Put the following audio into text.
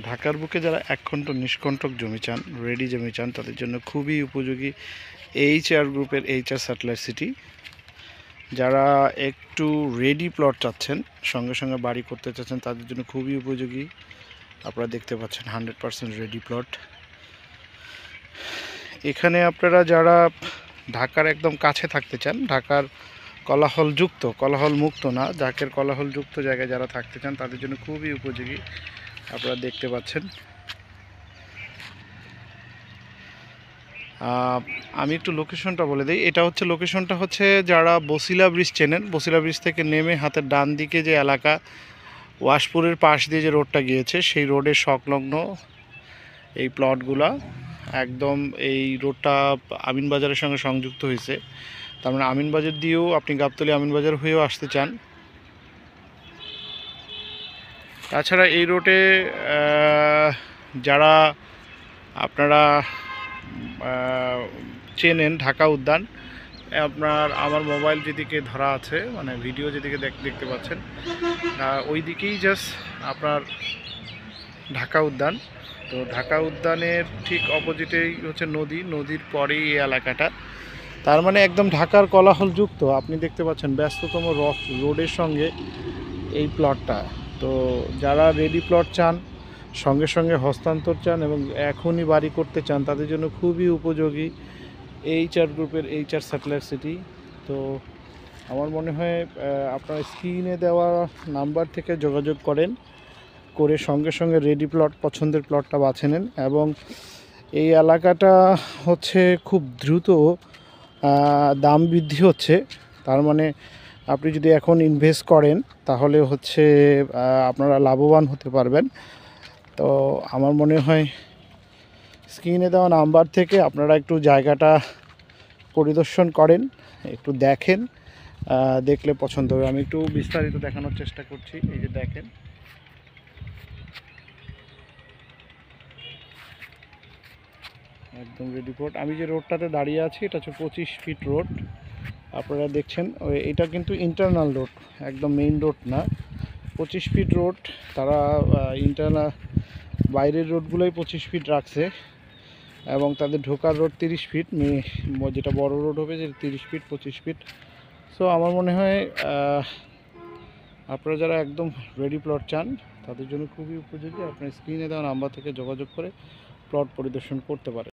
ঢাকার বুকে যারা একখণ্ড নিষ্কণ্টক জমি চান, রেডি জমি চান, তাদের জন্য খুবই উপযোগী HR গ্রুপের HR স্যাটেলাইট সিটি। যারা একটু রেডি প্লট চাচ্ছেন, সঙ্গে সঙ্গে বাড়ি করতে চাচ্ছেন, তাদের জন্য খুবই উপযোগী। আপনারা দেখতে পাচ্ছেন 100% রেডি প্লট। এখানে আপনারা যারা ঢাকার একদম কাছে থাকতে চান, ঢাকার কোলাহল মুক্ত না, ঢাকার কোলাহলযুক্ত জায়গায় যারা থাকতে চান, তাদের জন্য খুবই উপযোগী। আপনারা দেখতে পাচ্ছেন। আমি একটু লোকেশনটা বলে দিই। এটা হচ্ছে লোকেশনটা হচ্ছে, যারা বসিলা ব্রিজ চেনেন, বসিলা ব্রিজ থেকে নেমে হাতের ডান দিকে যে এলাকা, ওয়াশপুরের পাশ দিয়ে যে রোডটা গিয়েছে, সেই রোডের সংলগ্ন এই প্লটগুলা। একদম এই রোডটা আমিনবাজারের সঙ্গে সংযুক্ত হয়েছে। তার মানে আমিনবাজার দিয়েও আপনি গাবতলী আমিনবাজার হয়েও আসতে চান। তাছাড়া এই রোডে যারা আপনারা চেনেন ঢাকা উদ্যান, আমার মোবাইল যেদিকে ধরা আছে, মানে ভিডিও যেদিকে দেখতে পাচ্ছেন, ওই দিকেই জাস্ট আপনার ঢাকা উদ্যান। তো ঢাকা উদ্যানের ঠিক অপোজিটেই হচ্ছে নদীর পরেই এই এলাকাটা। তার মানে একদম ঢাকার কোলাহলযুক্ত, আপনি দেখতে পাচ্ছেন ব্যস্ততম রোডের সঙ্গে এই প্লটটা। তো যারা রেডি প্লট চান, সঙ্গে সঙ্গে হস্তান্তর চান এবং এখনই বাড়ি করতে চান, তাদের জন্য খুবই উপযোগী HR গ্রুপের HR স্যাটেলাইট সিটি। তো আমার মনে হয় আপনারা স্ক্রিনে দেওয়া নাম্বার থেকে যোগাযোগ করে সঙ্গে সঙ্গে রেডি প্লট, পছন্দের প্লটটা বাছে নেন। এবং এই এলাকাটা হচ্ছে খুব দ্রুত দাম বৃদ্ধি হচ্ছে। তার মানে আপনি যদি এখন ইনভেস্ট করেন, তাহলে হচ্ছে আপনারা লাভবান হতে পারবেন। তো আমার মনে হয় স্ক্রিনে দেওয়া নাম্বার থেকে আপনারা একটু জায়গাটা পরিদর্শন করেন, একটু দেখেন, দেখলে পছন্দ হবে। আমি একটু বিস্তারিত দেখানোর চেষ্টা করছি। এই যে দেখেন, একদম রেডি প্লট। আমি যে রোডটাতে দাঁড়িয়ে আছি, এটা হচ্ছে 25 ফিট রোড। আপনারা দেখছেন এটা কিন্তু ইন্টারনাল রোড, একদম মেইন রোড না। 25 ফিট রোড। তারা ইন্টারনাল বাইরের রোডগুলোই 25 ফিট রাখছে, এবং তাদের ঢোকার রোড 30 ফিট, যেটা বড় রোড হবে যে 30 ফিট 25 ফিট। সো আমার মনে হয় আপনারা যারা একদম রেডি প্লট চান, তাদের জন্য খুবই উপযোগী। আপনার স্ক্রিনে দেওয়া নাম্বার থেকে যোগাযোগ করে প্লট পরিদর্শন করতে পারেন।